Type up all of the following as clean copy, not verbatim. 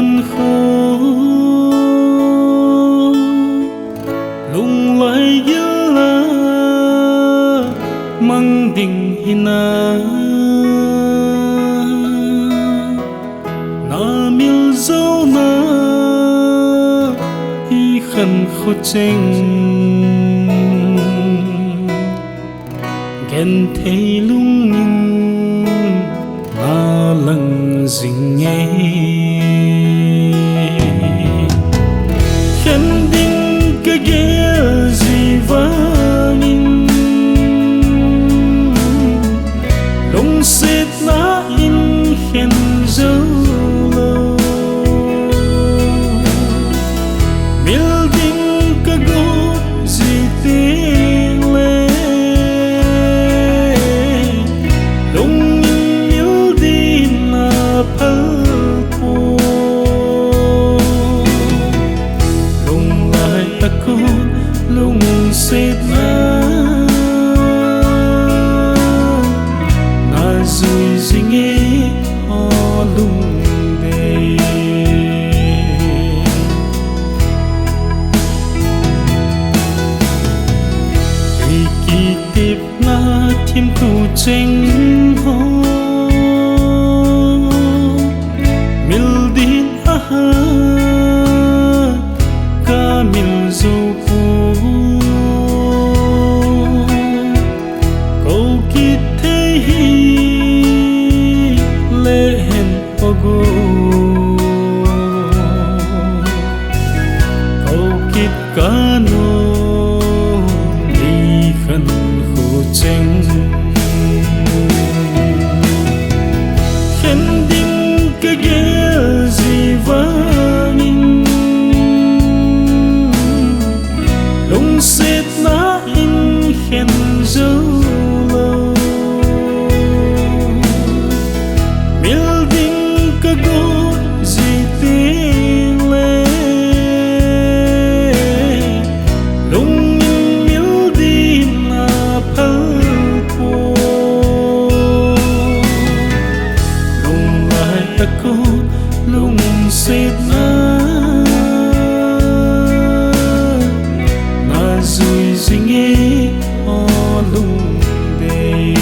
khăn khô lung lại dữ la mang đình hina na mil dấu na hi khăn khô chênh ghen thấy lung nhìn na lăng dình nghe khen đinh cái ghé gì vang lung xịt na in khen dấu lâu mil đinh cái gỗ gì tiếng lệ lung miêu đi na phơ po lung lại ta cô lung xịt na rồi gì nghe họ lung đây vì kỳ tiếp na thêm tu tranh ho mil din aha ca mil dâu cô câu kít thế hi ogo câu kít cá nô đi khăn khô chênh khen đinh cái ghé gì vang lung xịt na in khen dấu lâu mil đinh cái gỗ gì tiếng lệ lung miêu đi na phơ po lung lại ta cô lung xịt na rồi gì nghe họ lung đây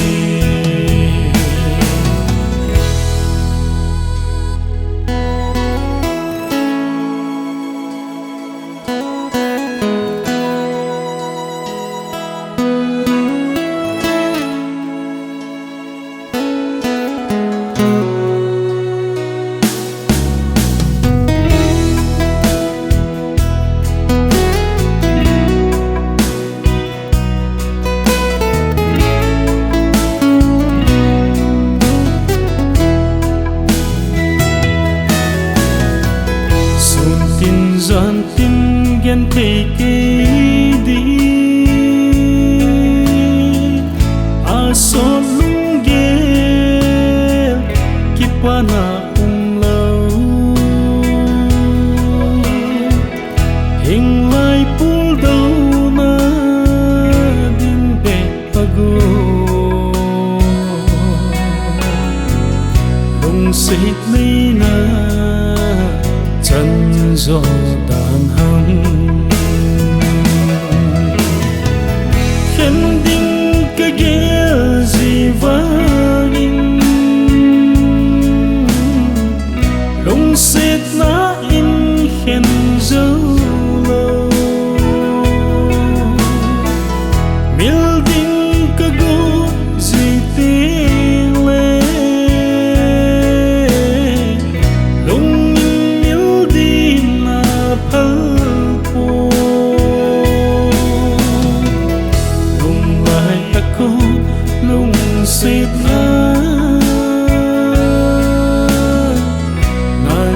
dọn tim ghen thấy cái đi à so lung ghé kipa na lâu hình lại bul đâu na din be pago lung xịt lấy na chân gió đàn hồng khen đinh cái ghé gì vang lung xịt na in khen dấu lâu mil đinh cái gỗ gì tiếng lệ lung phơ po lung lại ta cô lung xịt na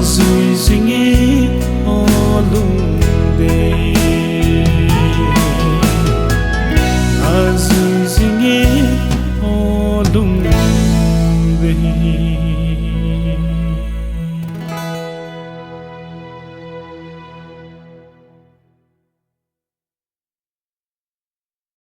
rồi gì nghe họ lung đây rồi gì nghe họ lung đây